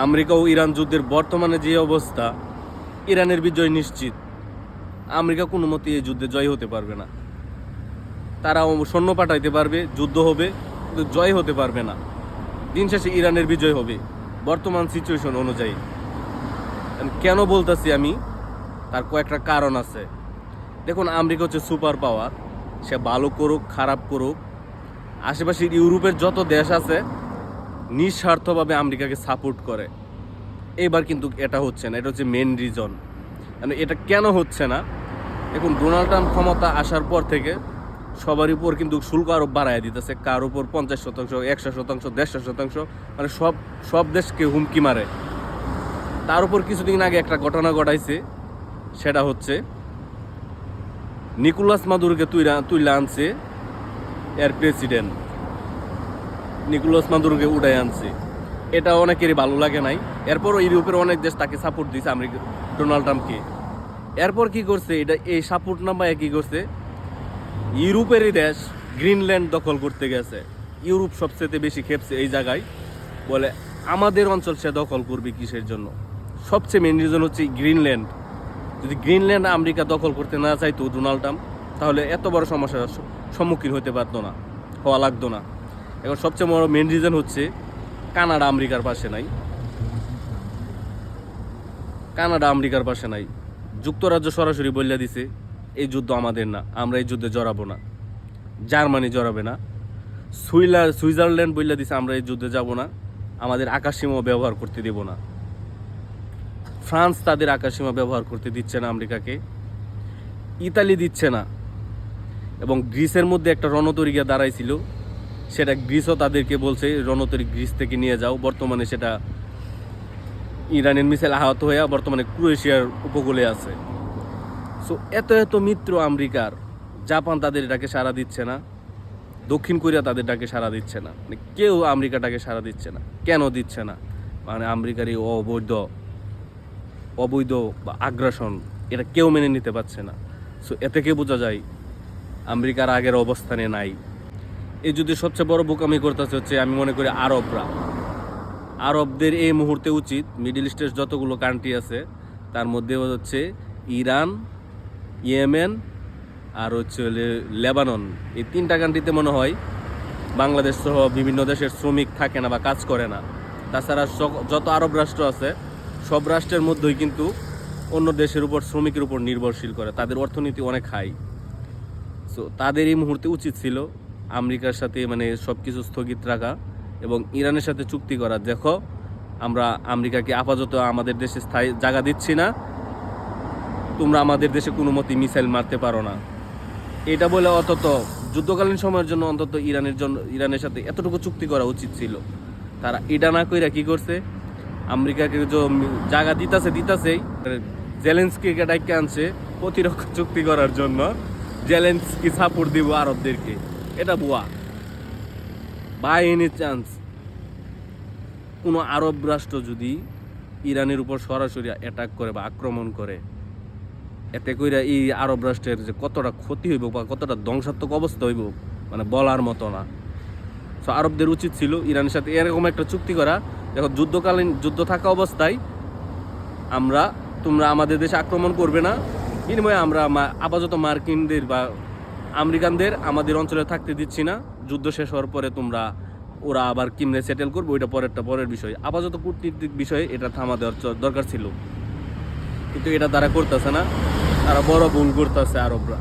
America ও Iran যুদ্ধের বর্তমানে যে অবস্থা, ইরানের বিজয় নিশ্চিত। আমেরিকা কোনো মতে এই যুদ্ধে জয় হতে পারবে না। তারা সৈন্য পাঠাইতে পারবে, যুদ্ধ হবে, কিন্তু জয় হতে পারবে না। দিন শেষে ইরানের বিজয় হবে বর্তমান সিচুয়েশন অনুযায়ী। কেন বলতেছি আমি, তার কয়েকটা কারণ আছে। দেখুন, আমেরিকা হচ্ছে সুপার পাওয়ার। সে ভালো করুক খারাপ করুক, আশেপাশের ইউরোপের যত দেশ আছে নিঃস্বার্থভাবে আমেরিকাকে সাপোর্ট করে। এবার কিন্তু এটা হচ্ছে না, এটা হচ্ছে মেন রিজন। এটা কেন হচ্ছে না? দেখুন, ডোনাল্ড ট্রাম্প ক্ষমতা আসার পর থেকে সবার উপর কিন্তু শুল্ক আরো বাড়ায় দিতেছে। কার উপর 50%, 100%, 150%, মানে সব দেশকে হুমকি মারে। তার উপর কিছুদিন আগে একটা ঘটনা ঘটাইছে, সেটা হচ্ছে নিকোলাস মাদুরোকে তুইলা আনছে এর প্রেসিডেন্ট। নিকোলাস মাদুরোকে উঠাই আনছে। এটা অনেকেরই ভালো লাগে নাই। এরপরও ইউরোপের অনেক দেশ তাকে সাপোর্ট দিয়েছে, আমেরিকা ডোনাল্ড ট্রাম্পকে। এরপর কি করছে, এটা এই সাপোর্ট না পায় কি করছে, ইউরোপেরই দেশ গ্রিনল্যান্ড দখল করতে গেছে। ইউরোপ সবচেয়ে বেশি খেপছে এই জায়গায়, বলে আমাদের অঞ্চল সে দখল করবে কিসের জন্য। সবচেয়ে মেন রিজন হচ্ছে গ্রিনল্যান্ড। যদি গ্রিনল্যান্ড আমেরিকা দখল করতে না চাইতো ডোনাল্ড ট্রাম্প, তাহলে এত বড় সমস্যার সম্মুখীন হতে পারতো না, হওয়া লাগতো না। এখন সবচেয়ে বড় মেন রিজন হচ্ছে কানাডা আমেরিকার পাশে নাই। কানাডা আমেরিকার পাশে নাই। যুক্তরাজ্য সরাসরি বলে দিছে এই যুদ্ধ আমাদের না, আমরা এই যুদ্ধে জড়াবো না। জার্মানি জড়াবে না। সুইজারল্যান্ড বলে দিছে আমরা এই যুদ্ধে যাব না, আমাদের আকাশসীমা ব্যবহার করতে দেব না। ফ্রান্স তাদের আকাশসীমা ব্যবহার করতে দিচ্ছে না আমেরিকাকে। ইতালি দিচ্ছে না। এবং গ্রিসের মধ্যে একটা রণতরীকা দাঁড়াইছিল, সেটা গ্রিসও তাদেরকে বলছে রণতরী গ্রিস থেকে নিয়ে যাও। বর্তমানে সেটা ইরানের মিসাইল আহত হয়ে বর্তমানে ক্রোয়েশিয়ার উপকূলে আছে। সো এত মিত্র আমেরিকার, জাপান তাদের এটাকে সাড়া দিচ্ছে না, দক্ষিণ কোরিয়া তাদের ডাকে সাড়া দিচ্ছে না, মানে কেউ আমেরিকাটাকে সাড়া দিচ্ছে না। কেন দিচ্ছে না? মানে আমেরিকার এই অবৈধ বা আগ্রাসন, এটা কেউ মেনে নিতে পারছে না। সো এ থেকে বোঝা যায় আমেরিকার আগের অবস্থানে নাই। এই যুদ্ধে সবচেয়ে বড় বোকামি করতেছে হচ্ছে, আমি মনে করি আরবরা। আরবদের এই মুহূর্তে উচিত, মিডল ইস্টের যতগুলো কান্ট্রি আছে তার মধ্যে হচ্ছে ইরান, ইয়েমেন আর হচ্ছে লেবানন, এই তিনটা কান্ট্রিতে মনে হয় বাংলাদেশ সহ বিভিন্ন দেশের শ্রমিক থাকে না বা কাজ করে না। তাছাড়া যত আরব রাষ্ট্র আছে সব রাষ্ট্রের মধ্যেই কিন্তু অন্য দেশের উপর শ্রমিকের উপর নির্ভরশীল করে, তাদের অর্থনীতি অনেক হাই। সো তাদের এই মুহূর্তে উচিত ছিল আমেরিকার সাথে মানে সব কিছু স্থগিত রাখা এবং ইরানের সাথে চুক্তি করা। দেখো, আমরা আমেরিকাকে আপাতত আমাদের দেশে স্থায়ী জায়গা দিচ্ছি না, তোমরা আমাদের দেশে কোনো মতে মিসাইল মারতে পারো না। এটা বলে অন্তত যুদ্ধকালীন সময়ের জন্য অন্তত ইরানের সাথে এতটুকু চুক্তি করা উচিত ছিল। তারা এটা না কইরা কি করছে, আমেরিকাকে যে জায়গা দিতাছেই, জেলেন্সকিকে ডাইকে আনছে প্রতিরক্ষা চুক্তি করার জন্য। জেলেন্সকি সাপোর্ট দিব আরবদেরকে, এটা বুয়া। বাই এনি চান্স কোনো আরব রাষ্ট্র যদি ইরানের উপর সরাসরি অ্যাটাক করে বা আক্রমণ করে, এতে কইরা এই আরব রাষ্ট্রের যে কতটা ক্ষতি হইব বা কতটা ধ্বংসাত্মক অবস্থা হইব, মানে বলার মতো না। সো আরবদের উচিত ছিল ইরানের সাথে এরকম একটা চুক্তি করা, দেখো যুদ্ধ থাকা অবস্থায় তোমরা আমাদের দেশে আক্রমণ করবে না, বিনিময়ে আমরা আপাতত মার্কিনদের বা আমেরিকানদের আমাদের অঞ্চলে থাকতে দিচ্ছি না। যুদ্ধ শেষ হওয়ার পরে ওরা আবার কিমনে সেটেল করবে, ওইটা পরের বিষয়। আপাতত কূটনীতিক বিষয়ে এটা থামা দেওয়ার দরকার ছিল, কিন্তু এটা তারা করতেছে না। তারা বড় ভুল করতেছে আরবরা।